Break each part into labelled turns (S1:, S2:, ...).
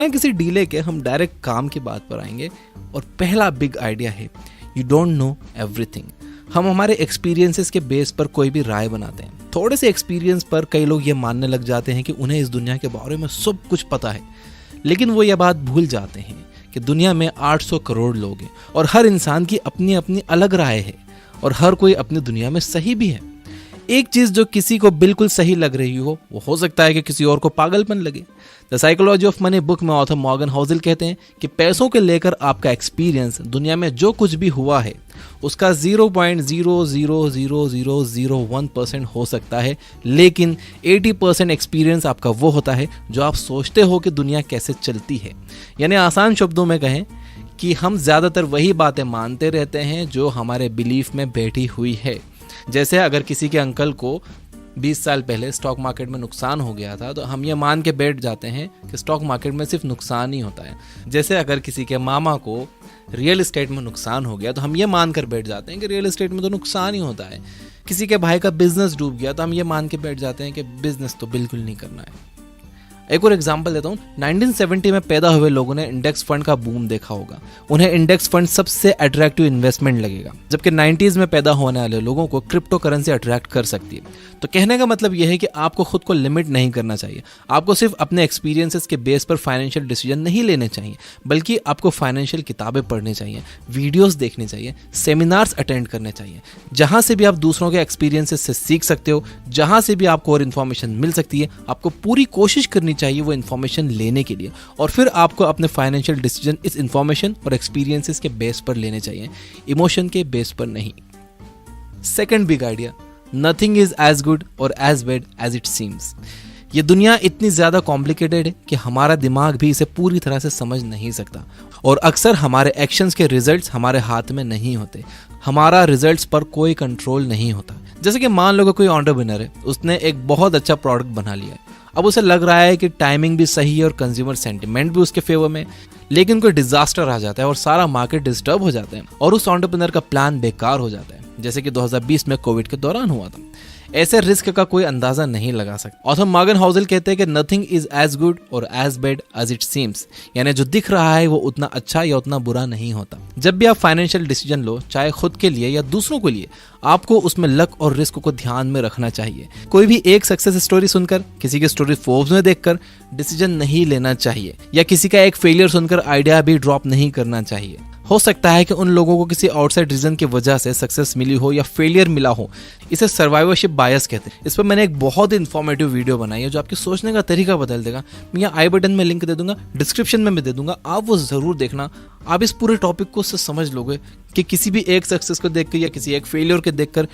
S1: किसी डीले के हम डायरेक्ट काम की बात पर आएंगे और पहला बिग आइडिया है यू डोंट नो एवरीथिंग। हम हमारे एक्सपीरियंसेस के बेस पर कोई भी राय बनाते हैं। थोड़े से एक्सपीरियंस पर कई लोग ये मानने लग जाते हैं कि उन्हें इस दुनिया के बारे में सब कुछ पता है, लेकिन वो ये बात भूल जाते हैं कि दुनिया में 800 करोड़ लोग हैं और हर इंसान की अपनी अपनी अलग राय है और हर कोई अपनी दुनिया में सही भी है। एक चीज जो किसी को बिल्कुल सही लग रही वो हो सकता है कि किसी और को पागलपन लगे। The psychology of money book में ऑथर मॉर्गन हाउसेल कहते हैं कि पैसों के लेकर आपका एक्सपीरियंस दुनिया में जो कुछ भी हुआ है उसका 0.00001% हो सकता है, लेकिन 80% एक्सपीरियंस आपका वो होता है जो आप सोचते हो कि दुनिया कैसे चलती है। यानी आसान शब्दों में कहें कि हम ज़्यादातर वही बातें मानते रहते हैं जो हमारे बिलीफ में बैठी हुई है। जैसे अगर किसी के अंकल को 20 साल पहले स्टॉक मार्केट में नुकसान हो गया था तो हम ये मान के बैठ जाते हैं कि स्टॉक मार्केट में सिर्फ नुकसान ही होता है। जैसे अगर किसी के मामा को रियल एस्टेट में नुकसान हो गया तो हम ये मान कर बैठ जाते हैं कि रियल एस्टेट में तो नुकसान ही होता है। किसी के भाई का बिजनेस डूब गया तो हम ये मान के बैठ जाते हैं कि बिजनेस तो बिल्कुल नहीं करना है। एक और एग्जांपल देता हूँ। 1970 में पैदा हुए लोगों ने इंडेक्स फंड का बूम देखा होगा। उन्हें इंडेक्स फंड सबसे अट्रैक्टिव इन्वेस्टमेंट लगेगा, जबकि 90s में पैदा होने वाले लोगों को क्रिप्टो करेंसी अट्रैक्ट कर सकती है। तो कहने का मतलब यह है कि आपको खुद को लिमिट नहीं करना चाहिए। आपको सिर्फ अपने एक्सपीरियंसेस के बेस पर फाइनेंशियल डिसीजन नहीं लेने चाहिए, बल्कि आपको फाइनेंशियल किताबें पढ़नी चाहिए, वीडियोस देखने चाहिए, सेमिनार्स अटेंड करने चाहिए, जहां से भी आप दूसरों के एक्सपीरियंसेस से सीख सकते हो, जहां से भी आपको और इन्फॉर्मेशन मिल सकती है। आपको पूरी कोशिश करनी चाहिए वो इन्फॉर्मेशन लेने के लिए, और फिर आपको अपने फाइनेंशियल डिसीजन इस इन्फॉर्मेशन और एक्सपीरियंसेस के बेस पर लेने चाहिए, इमोशन के बेस पर नहीं। Second big idea, nothing is as good और as bad as it seems. ये दुनिया इतनी ज्यादा कॉम्प्लिकेटेड है कि हमारा दिमाग भी इसे पूरी तरह से समझ नहीं सकता, और अक्सर हमारे एक्शंस के रिजल्ट्स हमारे हाथ में नहीं होते। हमारा रिजल्ट्स पर कोई कंट्रोल नहीं होता। जैसे कि मान लो कि कोई एंटरप्रेन्योर है, उसने एक बहुत अच्छा प्रोडक्ट बना लिया है। अब उसे लग रहा है कि टाइमिंग भी सही है और कंज्यूमर सेंटिमेंट भी उसके फेवर में, लेकिन कोई डिजास्टर आ जाता है और सारा मार्केट डिस्टर्ब हो जाता है और उस एंटरप्रेन्योर का प्लान बेकार हो जाता है, जैसे कि 2020 में कोविड के दौरान हुआ था। ऐसे रिस्क का कोई अंदाजा नहीं लगा सकता। ऑथर मॉर्गन हाउसेल कहते हैं कि नथिंग इज एज गुड और as bad as it seems, यानी जो दिख रहा है वो उतना अच्छा या उतना बुरा नहीं होता। जब भी आप फाइनेंशियल डिसीजन लो, चाहे खुद के लिए या दूसरों के लिए, आपको उसमें लक और रिस्क को ध्यान में रखना चाहिए। कोई भी एक सक्सेस स्टोरी सुनकर, किसी की स्टोरी फोर्ब्स में देखकर डिसीजन नहीं लेना चाहिए, या किसी का एक फेलियर सुनकर आइडिया भी ड्रॉप नहीं करना चाहिए। हो सकता है कि उन लोगों को किसी आउटसाइड रीजन की वजह से सक्सेस मिली हो या फेलियर मिला हो। इसे सर्वाइवरशिप बायस कहते हैं। इस पर मैंने एक बहुत ही इन्फॉर्मेटिव वीडियो बनाई है जो आपके सोचने का तरीका बदल देगा। मैं यहाँ आई बटन में लिंक दे दूंगा, डिस्क्रिप्शन में भी दे दूंगा, आप वो जरूर देखना। आप इस पूरे टॉपिक को उससे समझ लोगे कि किसी भी एक सक्सेस को देखकर या किसी एक फेलियर को देखकर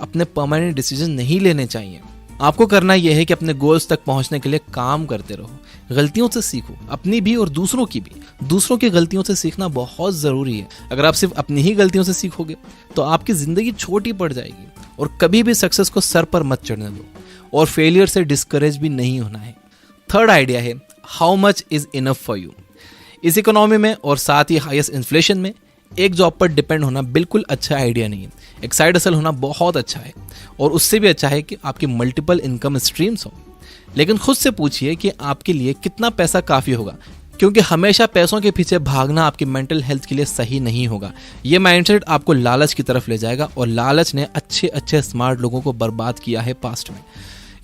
S1: अपने परमानेंट डिसीजन नहीं लेने चाहिए। आपको करना यह है कि अपने गोल्स तक पहुंचने के लिए काम करते रहो, गलतियों से सीखो, अपनी भी और दूसरों की भी। दूसरों की गलतियों से सीखना बहुत जरूरी है। अगर आप सिर्फ अपनी ही गलतियों से सीखोगे तो आपकी जिंदगी छोटी पड़ जाएगी। और कभी भी सक्सेस को सर पर मत चढ़ने दो, और फेलियर से डिस्करेज भी नहीं होना है। थर्ड आइडिया है, how much is enough for you. इस इकोनॉमी में और साथ ही हाईएस्ट इन्फ्लेशन में एक जॉब पर डिपेंड होना बिल्कुल अच्छा आइडिया नहीं है। एक साइड हसल होना बहुत अच्छा है, और उससे भी अच्छा है कि आपकी मल्टीपल इनकम स्ट्रीम्स हो। लेकिन खुद से पूछिए कि आपके लिए कितना पैसा काफ़ी होगा, क्योंकि हमेशा पैसों के पीछे भागना आपकी मेंटल हेल्थ के लिए सही नहीं होगा। ये माइंडसेट आपको लालच की तरफ ले जाएगा, और लालच ने अच्छे अच्छे स्मार्ट लोगों को बर्बाद किया है पास्ट में।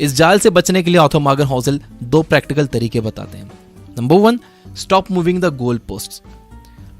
S1: इस जाल से बचने के लिए ऑथर मॉर्गन हाउसेल 2 प्रैक्टिकल तरीके बताते हैं। Number 1, stop moving the goal posts.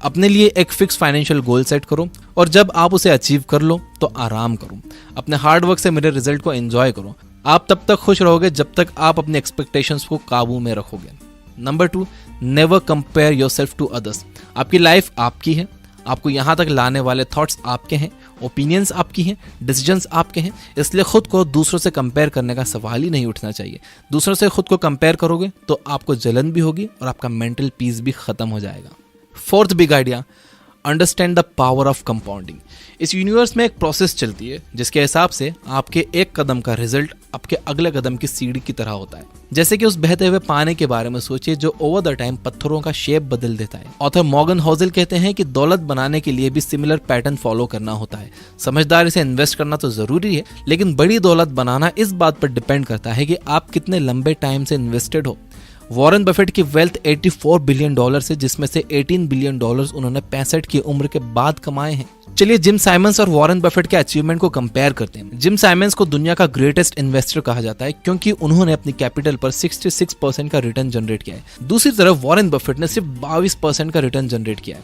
S1: अपने लिए एक फिक्स फाइनेंशियल गोल सेट करो, और जब आप उसे अचीव कर लो तो आराम करो। अपने हार्ड वर्क से मिले रिजल्ट को एंजॉय करो। आप तब तक खुश रहोगे जब तक आप अपने एक्सपेक्टेशंस को काबू में रखोगे। Number 2, never compare yourself to others. आपकी लाइफ आपकी है, आपको यहाँ तक लाने वाले थॉट्स आपके हैं, ओपिनियंस आपकी हैं, डिसीजंस आपके हैं। इसलिए खुद को दूसरों से कंपेयर करने का सवाल ही नहीं उठना चाहिए। दूसरों से खुद को कंपेयर करोगे तो आपको जलन भी होगी और आपका मेंटल पीस भी खत्म हो जाएगा। Fourth big idea, understand the power of compounding. इस यूनिवर्स में एक प्रोसेस चलती है जिसके हिसाब से आपके एक कदम का रिजल्ट आपके अगले कदम की सीढ़ी की तरह होता है। जैसे कि उस बहते हुए पानी के बारे में सोचिए जो ओवर द टाइम पत्थरों का शेप बदल देता है। ऑथर मॉर्गन हाउसेल कहते हैं कि दौलत बनाने के लिए भी सिमिलर पैटर्न फॉलो करना होता है। समझदारी से इन्वेस्ट करना तो जरूरी है, लेकिन बड़ी दौलत बनाना इस बात पर डिपेंड करता है कि आप कितने लंबे टाइम से इन्वेस्टेड हो। वॉरेन बफेट की वेल्थ $84 बिलियन से, जिसमें से $18 बिलियन उन्होंने 65 की उम्र के बाद कमाए हैं। चलिए जिम साइमंस और वॉरेन बफेट के अचीवमेंट को कंपेयर करते हैं। जिम साइमंस को दुनिया का ग्रेटेस्ट इन्वेस्टर कहा जाता है क्योंकि उन्होंने अपनी कैपिटल पर 66% का रिटर्न जनरेट किया है। दूसरी तरफ वॉरेन बफेट ने सिर्फ 22% का रिटर्न जनरेट किया है।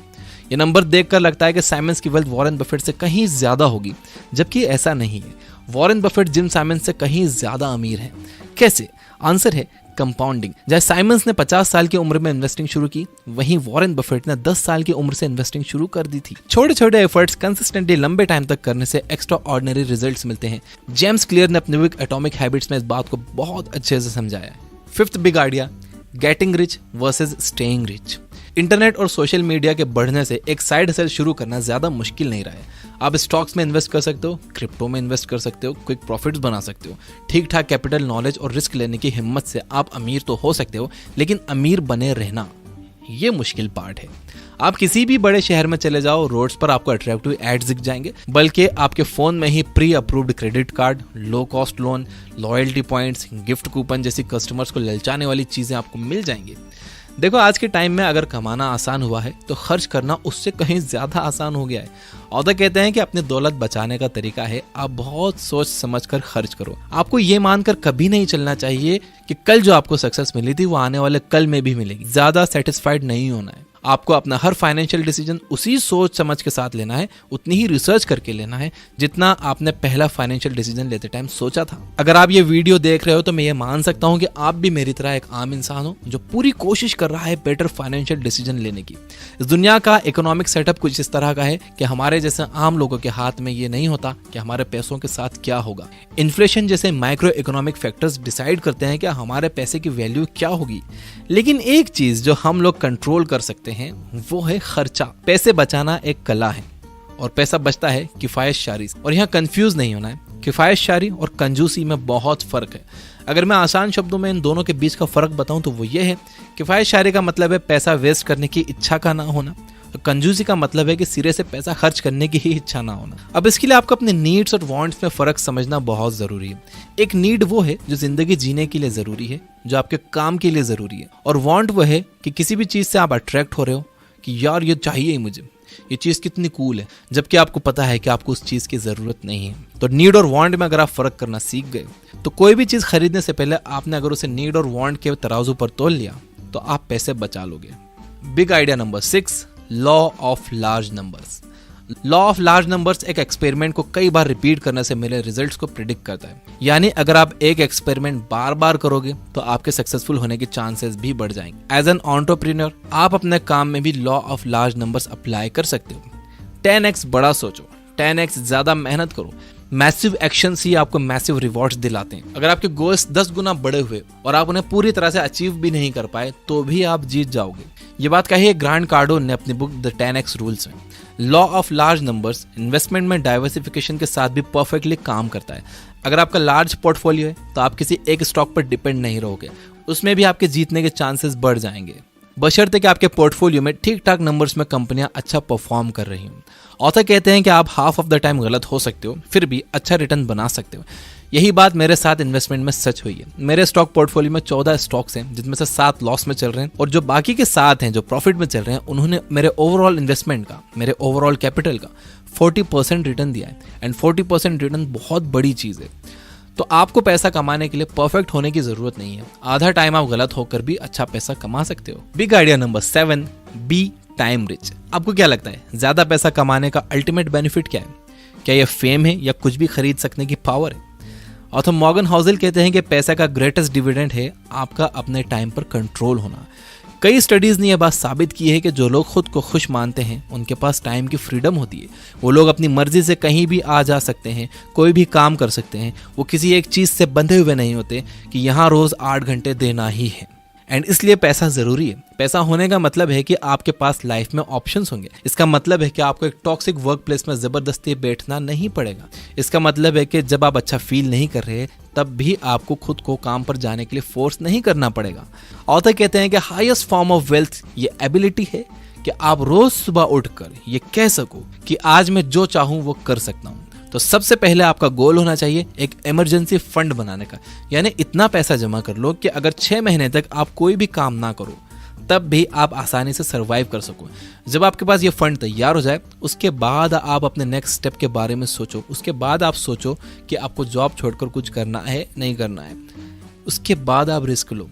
S1: ये नंबर देखकर लगता है कि साइमंस की वेल्थ वॉरेन बफेट से कहीं ज्यादा होगी, जबकि ऐसा नहीं है। वॉरेन बफेट जिम साइमंस से कहीं ज्यादा अमीर है। कैसे? आंसर है कंपाउंडिंग। जैसे साइमंस ने 50 साल की उम्र में इन्वेस्टिंग शुरू की, वहीं वॉरेन बफेट ने 10 साल की उम्र से इन्वेस्टिंग शुरू कर दी थी। छोटे छोटे एफर्ट्स कंसिस्टेंटली लंबे टाइम तक करने से एक्स्ट्रा ऑर्डिनरी रिजल्ट्स मिलते हैं। जेम्स क्लियर ने अपने बुक एटॉमिक हैबिट्स में इस बात को बहुत अच्छे से समझाया है। Fifth big idea, getting rich versus staying rich. Internet और सोशल मीडिया के बढ़ने से एक साइड हसल शुरू करना ज्यादा मुश्किल नहीं रहा है। आप स्टॉक्स में इन्वेस्ट कर सकते हो, क्रिप्टो में इन्वेस्ट कर सकते हो, क्विक प्रॉफिट्स बना सकते हो। ठीक ठाक कैपिटल, नॉलेज और रिस्क लेने की हिम्मत से आप अमीर तो हो सकते हो, लेकिन अमीर बने रहना ये मुश्किल पार्ट है। आप किसी भी बड़े शहर में चले जाओ, रोड्स पर आपको अट्रैक्टिव एड्स दिख जाएंगे, बल्कि आपके फोन में ही pre approved credit card, low cost loan, loyalty points, gift coupon जैसी कस्टमर्स को ललचाने वाली चीजें आपको मिल जाएंगी। देखो आज के टाइम में अगर कमाना आसान हुआ है तो खर्च करना उससे कहीं ज्यादा आसान हो गया है। और कहते हैं कि अपनी दौलत बचाने का तरीका है आप बहुत सोच समझ कर खर्च करो। आपको ये मानकर कभी नहीं चलना चाहिए कि कल जो आपको सक्सेस मिली थी वो आने वाले कल में भी मिलेगी। ज्यादा सेटिस्फाइड नहीं होना है। आपको अपना हर फाइनेंशियल डिसीजन उसी सोच समझ के साथ लेना है, उतनी ही रिसर्च करके लेना है जितना आपने पहला फाइनेंशियल डिसीजन लेते टाइम सोचा था। अगर आप ये वीडियो देख रहे हो तो मैं ये मान सकता हूँ कि आप भी मेरी तरह एक आम इंसान हो जो पूरी कोशिश कर रहा है बेटर फाइनेंशियल डिसीजन लेने की। इस दुनिया का इकोनॉमिक सेटअप कुछ इस तरह का है कि हमारे जैसे आम लोगों के हाथ में ये नहीं होता कि हमारे पैसों के साथ क्या होगा। इन्फ्लेशन जैसे माइक्रो इकोनॉमिक फैक्टर्स डिसाइड करते हैं कि हमारे पैसे की वैल्यू क्या होगी। लेकिन एक चीज जो हम लोग कंट्रोल कर सकते हैं वो है खर्चा। पैसे बचाना एक कला है और पैसा बचता है किफायतशारी से। और यहाँ कंफ्यूज नहीं होना है, किफायतशारी और कंजूसी में बहुत फर्क है। अगर मैं आसान शब्दों में इन दोनों के बीच का फर्क बताऊं तो वो ये है, किफायतशारी का मतलब है पैसा वेस्ट करने की इच्छा का ना होना, कंजूसी का मतलब है कि सिरे से पैसा खर्च करने की ही इच्छा ना होना। अब इसके लिए आपको अपने नीड्स और वांट्स में फर्क समझना बहुत जरूरी है। एक नीड वो है जो जिंदगी जीने के लिए जरूरी है, जो आपके काम के लिए जरूरी है, और वांट वो है कि किसी भी चीज से आप अट्रैक्ट हो रहे हो कि यार ये चाहिए ही मुझे, ये चीज कितनी कूल है, जबकि आपको पता है कि आपको उस चीज की जरूरत नहीं है। तो नीड और वांट में अगर आप फर्क करना सीख गए तो कोई भी चीज खरीदने से पहले आपने अगर उसे नीड और वांट के तराजू पर तोल लिया तो आप पैसे बचा लोगे। Big idea number 6, law of large numbers. Law of large numbers एक एक्सपेरिमेंट को कई बार रिपीट करने से मिले रिजल्ट्स को प्रिडिक्ट करता है। यानी अगर आप एक एक्सपेरिमेंट बार बार करोगे तो आपके सक्सेसफुल होने के चांसेस भी बढ़ जाएंगे। एज एन एंटरप्रेन्योर आप अपने काम में भी law of large numbers apply कर सकते हो। 10x बड़ा सोचो, 10x ज्यादा मेहनत करो। मैसिव एक्शंस ही आपको मैसिव रिवॉर्ड्स दिलाते हैं। अगर आपके गोल्स 10 गुना बड़े हुए और आप उन्हें पूरी तरह से अचीव भी नहीं कर पाए तो भी आप जीत जाओगे। ये बात कही है ग्रांट कार्डोन ने अपनी बुक द 10x रूल्स में। Law of large numbers investment में डाइवर्सिफिकेशन के साथ भी परफेक्टली काम करता है। अगर आपका लार्ज पोर्टफोलियो है तो आप किसी एक स्टॉक पर डिपेंड नहीं रहोगे, उसमें भी आपके जीतने के चांसेस बढ़ जाएंगे, बशर्ते कि आपके पोर्टफोलियो में ठीक ठाक नंबर्स में कंपनियां अच्छा परफॉर्म कर रही हों। ऑथर कहते हैं कि आप हाफ ऑफ द टाइम गलत हो सकते हो, फिर भी अच्छा रिटर्न बना सकते हो। यही बात मेरे साथ इन्वेस्टमेंट में सच हुई है। मेरे स्टॉक पोर्टफोलियो में 14 स्टॉक्स हैं, जिसमें से 7 लॉस में चल रहे हैं, और जो बाकी के 7 हैं जो प्रॉफिट में चल रहे हैं, उन्होंने मेरे ओवरऑल इन्वेस्टमेंट का, मेरे ओवरऑल कैपिटल का 40% रिटर्न दिया है। एंड 40% रिटर्न बहुत बड़ी चीज है। तो आपको पैसा कमाने के लिए परफेक्ट होने की जरूरत नहीं है। आधा टाइम आप गलत होकर भी अच्छा पैसा कमा सकते हो। Big idea number 7, be time rich. आपको क्या लगता है ज्यादा पैसा कमाने का अल्टीमेट बेनिफिट क्या है? क्या यह फेम है या कुछ भी खरीद सकने की पावर है? ऑथर मॉर्गन हाउसेल कहते हैं कि पैसा का ग्रेटेस्ट डिविडेंड है आपका अपने टाइम पर कंट्रोल होना। कई स्टडीज ने यह बात साबित की है कि जो लोग खुद को खुश मानते हैं उनके पास टाइम की फ्रीडम होती है। वो लोग अपनी मर्जी से कहीं भी आ जा सकते हैं, कोई भी काम कर सकते हैं। वो किसी एक चीज से बंधे हुए नहीं होते कि यहाँ रोज 8 घंटे देना ही है। एंड इसलिए पैसा जरूरी है। पैसा होने का मतलब है कि आपके पास लाइफ में ऑप्शंस होंगे। इसका मतलब है कि आपको एक टॉक्सिक वर्क प्लेस में जबरदस्ती बैठना नहीं पड़ेगा। इसका मतलब है कि जब आप अच्छा फील नहीं कर रहे तब भी आपको खुद को काम पर जाने के लिए फोर्स नहीं करना पड़ेगा। ऑथर कहते हैं कि हाईएस्ट फॉर्म ऑफ वेल्थ ये एबिलिटी है कि आप रोज सुबह उठकर ये कह सको कि आज मैं जो चाहूं वो कर सकता हूं। तो सबसे पहले आपका गोल होना चाहिए एक इमरजेंसी फंड बनाने का, यानी इतना पैसा जमा कर लो कि अगर 6 महीने तक आप कोई भी काम ना करो तब भी आप आसानी से सर्वाइव कर सको। जब आपके पास ये फंड तैयार हो जाए उसके बाद आप अपने नेक्स्ट स्टेप के बारे में सोचो। उसके बाद आप सोचो कि आपको जॉब छोड़कर कुछ करना है नहीं करना है, उसके बाद आप रिस्क लो।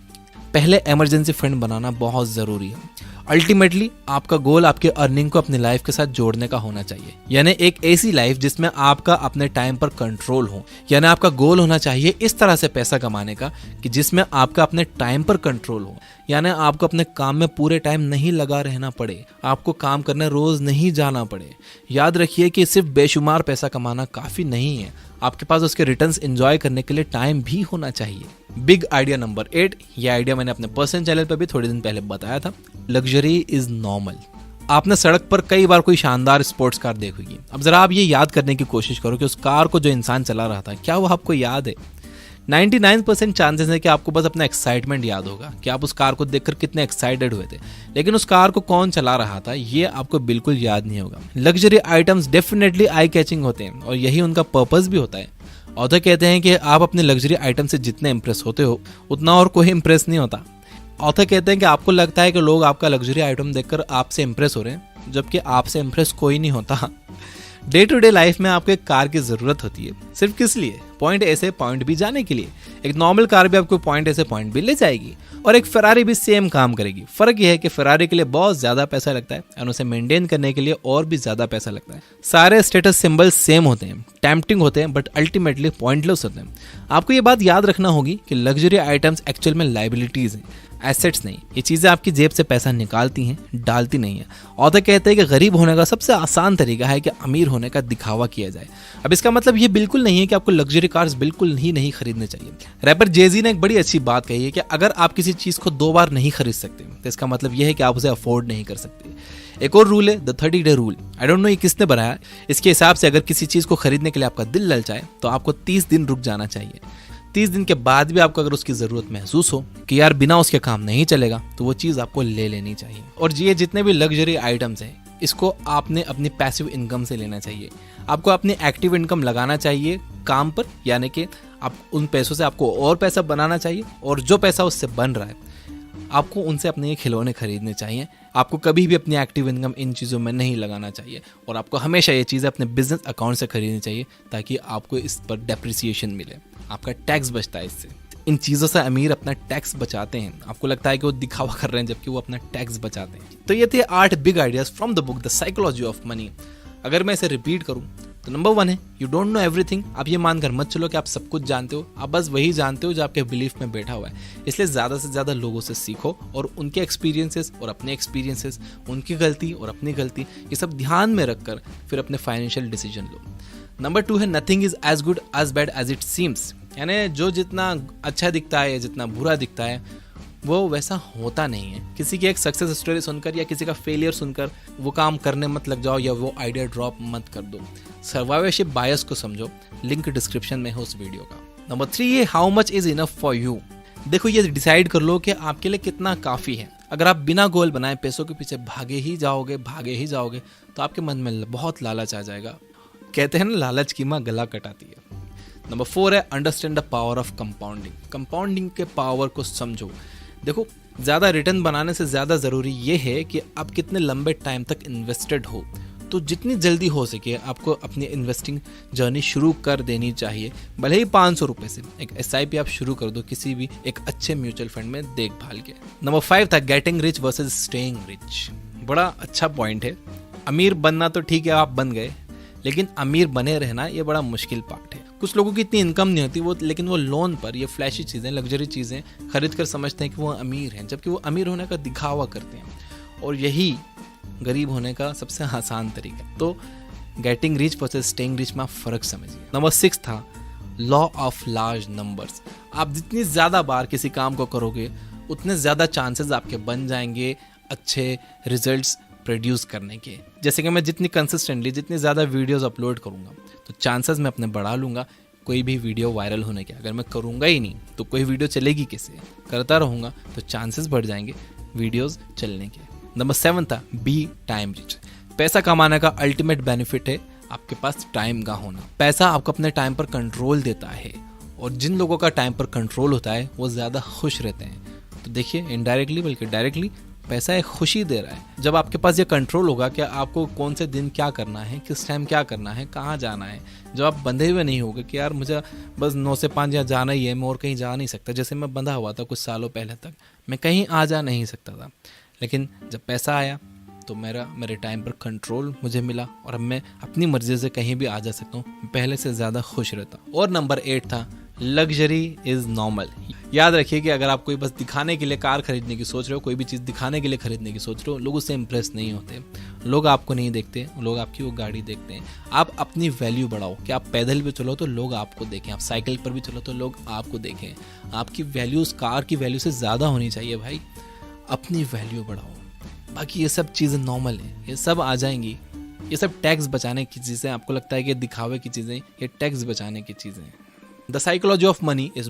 S1: पहले इमरजेंसी फंड बनाना बहुत ज़रूरी है। अल्टीमेटली आपका गोल आपके अर्निंग को अपनी लाइफ के साथ जोड़ने का होना चाहिए, यानी एक ऐसी लाइफ जिसमें आपका अपने टाइम पर कंट्रोल हो। यानी आपका गोल होना चाहिए इस तरह से पैसा कमाने का कि जिसमें आपका अपने टाइम पर कंट्रोल हो, यानी आपको अपने काम में पूरे टाइम नहीं लगा रहना पड़े, आपको काम करने रोज नहीं जाना पड़े। याद रखिए कि सिर्फ बेशुमार पैसा कमाना काफ़ी नहीं है, आपके पास उसके रिटर्न्स एंजॉय करने के लिए टाइम भी होना चाहिए। बिग आइडिया नंबर 8, ये आइडिया मैंने अपने पर्सनल चैनल पर भी थोड़े दिन पहले बताया था। Luxury is normal. आपने सड़क पर कई बार कोई शानदार स्पोर्ट्स कार देखी होगी। अब जरा आप ये याद करने की कोशिश करो कि उस कार को जो इंसान चला रहा था क्या वो आपको याद है? 99% चांसेस है कि आपको बस अपना एक्साइटमेंट याद होगा कि आप उस कार को देखकर कितने एक्साइटेड हुए थे, लेकिन उस कार को कौन चला रहा था ये आपको बिल्कुल याद नहीं होगा। Luxury items definitely eye catching होते हैं और यही उनका पर्पस भी होता है। ऑथर कहते हैं कि आप अपने लग्जरी आइटम से जितने इंप्रेस होते हो उतना और कोई इंप्रेस नहीं होता। ऑथर कहते हैं कि आपको लगता है कि लोग आपका लग्जरी आइटम देखकर आपसे इंप्रेस हो रहे हैं, जबकि आपसे इंप्रेस कोई नहीं होता। डे टू डे लाइफ में आपको एक कार की जरूरत होती है, सिर्फ किस लिए? पॉइंट ए से पॉइंट बी जाने के लिए। एक नॉर्मल कार भी आपको पॉइंट ए से पॉइंट बी ले जाएगी और एक फरारी भी सेम काम करेगी। फर्क यह है कि फरारी के लिए बहुत ज्यादा पैसा लगता है और उसे मेंटेन करने के लिए और भी ज्यादा पैसा लगता है। सारे स्टेटस सिंबल सेम होते हैं, टेम्पटिंग होते हैं, बट अल्टीमेटली पॉइंटलेस होते हैं। आपको ये बात याद रखना होगी कि लग्जरी आइटम्स एक्चुअल में लाइबिलिटीज हैं, एसेट्स नहीं। ये चीज़ें आपकी जेब से पैसा निकालती हैं, डालती नहीं है। ऑथर कहते हैं कि गरीब होने का सबसे आसान तरीका है कि अमीर होने का दिखावा किया जाए। अब इसका मतलब ये बिल्कुल नहीं है कि आपको लग्जरी कार्स बिल्कुल ही नहीं खरीदने चाहिए। रैपर जेजी ने एक बड़ी अच्छी बात कही है कि अगर आप किसी चीज़ को 2 बार नहीं खरीद सकते तो इसका मतलब यह है कि आप उसे अफोर्ड नहीं कर सकते। एक और रूल है the 30 day rule. I don't know ये किसने बनाया। इसके हिसाब से अगर किसी चीज़ को खरीदने के लिए आपका दिल ललचाए तो आपको 30 दिन रुक जाना चाहिए। 30 दिन के बाद भी आपको अगर उसकी ज़रूरत महसूस हो कि यार बिना उसके काम नहीं चलेगा, तो वो चीज़ आपको ले लेनी चाहिए। और ये जितने भी लग्जरी आइटम्स हैं इसको आपने अपनी पैसिव इनकम से लेना चाहिए। आपको अपनी एक्टिव इनकम लगाना चाहिए काम पर, यानी कि आप उन पैसों से आपको और पैसा बनाना चाहिए और जो पैसा उससे बन रहा है आपको उनसे अपने ये खिलौने खरीदने चाहिए। आपको कभी भी अपनी एक्टिव इनकम इन चीज़ों में नहीं लगाना चाहिए और आपको हमेशा ये चीज़ें अपने बिजनेस अकाउंट से खरीदनी चाहिए ताकि आपको इस पर डेप्रिसिएशन मिले, आपका टैक्स बचता है इससे। इन चीज़ों से अमीर अपना टैक्स बचाते हैं। आपको लगता है कि वो दिखावा कर रहे हैं जबकि वो अपना टैक्स बचाते हैं। तो ये थे 8 big ideas from the book the psychology of money. अगर मैं इसे रिपीट करूं तो नंबर 1 है यू डोंट नो एवरीथिंग। आप ये मानकर मत चलो कि आप सब कुछ जानते हो, आप बस वही जानते हो जो आपके बिलीफ में बैठा हुआ है। इसलिए ज़्यादा से ज़्यादा लोगों से सीखो और उनके एक्सपीरियंसेस और अपने एक्सपीरियंसेस, उनकी गलती और अपनी गलती, ये सब ध्यान में रखकर फिर अपने फाइनेंशियल डिसीजन लो। नंबर 2 है nothing is as good as bad as it seems. यानी जो जितना अच्छा दिखता है, जितना बुरा दिखता है वो वैसा होता नहीं है। किसी की एक सक्सेस स्टोरी सुनकर या किसी का फेलियर सुनकर वो काम करने मत लग जाओ या वो आइडिया ड्रॉप मत कर दो। सर्वाइवरशिप बायस को समझो, लिंक डिस्क्रिप्शन में है उस वीडियो का। नंबर 3 है how much is enough for you. देखो ये डिसाइड कर लो कि आपके लिए कितना काफ़ी है। अगर आप बिना गोल बनाए पैसों के पीछे भागे ही जाओगे तो आपके मन में बहुत लालच आ जाएगा। कहते हैं ना लालच की माँ गला कटाती है। नंबर 4 है understand the power of compounding. Compounding के पावर को समझो। देखो ज़्यादा रिटर्न बनाने से ज़्यादा ज़रूरी ये है कि आप कितने लंबे टाइम तक इन्वेस्टेड हो। तो जितनी जल्दी हो सके आपको अपनी इन्वेस्टिंग जर्नी शुरू कर देनी चाहिए। भले ही 500 रुपये से एक SIP आप शुरू कर दो किसी भी एक अच्छे म्यूचुअल फंड में देखभाल के। नंबर 5 था getting rich versus staying rich. बड़ा अच्छा पॉइंट है। अमीर बनना तो ठीक है, आप बन गए, लेकिन अमीर बने रहना ये बड़ा मुश्किल पार्ट है। कुछ लोगों की इतनी इनकम नहीं होती लेकिन वो लोन पर ये फ्लैशी चीज़ें, लग्जरी चीज़ें खरीद कर समझते हैं कि वो अमीर हैं, जबकि वो अमीर होने का दिखावा करते हैं और यही गरीब होने का सबसे आसान तरीका। तो getting rich versus staying rich में आप फ़र्क समझिए। नंबर 6 था लॉ ऑफ लार्ज नंबर्स। आप जितनी ज़्यादा बार किसी काम को करोगे उतने ज़्यादा चांसेस आपके बन जाएंगे अच्छे रिजल्ट्स प्रोड्यूस करने के। जैसे कि मैं जितनी कंसिस्टेंटली जितनी ज़्यादा वीडियोस अपलोड करूँगा तो चांसेस मैं अपने बढ़ा लूँगा कोई भी वीडियो वायरल होने के। अगर मैं करूँगा ही नहीं तो कोई वीडियो चलेगी कैसे? करता रहूँगा तो चांसेस बढ़ जाएंगे वीडियोस चलने के। नंबर 7 था बी टाइम रिच। पैसा कमाने का अल्टीमेट बेनिफिट है आपके पास टाइम का होना। पैसा आपको अपने टाइम पर कंट्रोल देता है, और जिन लोगों का टाइम पर कंट्रोल होता है वो ज़्यादा खुश रहते हैं। तो देखिए, इनडायरेक्टली बल्कि डायरेक्टली पैसा एक खुशी दे रहा है। जब आपके पास ये कंट्रोल होगा कि आपको कौन से दिन क्या करना है, किस टाइम क्या करना है, कहाँ जाना है, जब आप बंधे हुए नहीं होगे कि यार मुझे बस 9 से 5 यहाँ जाना ही है, मैं और कहीं जा नहीं सकता। जैसे मैं बंधा हुआ था कुछ सालों पहले तक, मैं कहीं आ जा नहीं सकता था। लेकिन जब पैसा आया तो मेरे टाइम पर कंट्रोल मुझे मिला, और अब मैं अपनी मर्जी से कहीं भी आ जा सकता हूँ, पहले से ज़्यादा खुश रहता हूँ। और नंबर 8 था, लग्जरी इज़ नॉर्मल। याद रखिए कि अगर आप कोई बस दिखाने के लिए कार खरीदने की सोच रहे हो, कोई भी चीज़ दिखाने के लिए खरीदने की सोच रहे हो, लोग उससे इंप्रेस नहीं होते। लोग आपको नहीं देखते, लोग आपकी वो गाड़ी देखते हैं। आप अपनी वैल्यू बढ़ाओ कि आप पैदल भी चलो तो लोग आपको देखें, आप साइकिल पर भी चलो तो लोग आपको देखें। आपकी वैल्यू उस कार की वैल्यू से ज़्यादा होनी चाहिए भाई। अपनी वैल्यू बढ़ाओ। बाकी ये सब चीज़ें नॉर्मल हैं, ये सब आ जाएंगी। ये सब टैक्स बचाने की चीज़ें, आपको लगता है कि दिखावे की चीज़ें, ये टैक्स बचाने की चीज़ें हैं। द साइकोलॉजी ऑफ मनी इस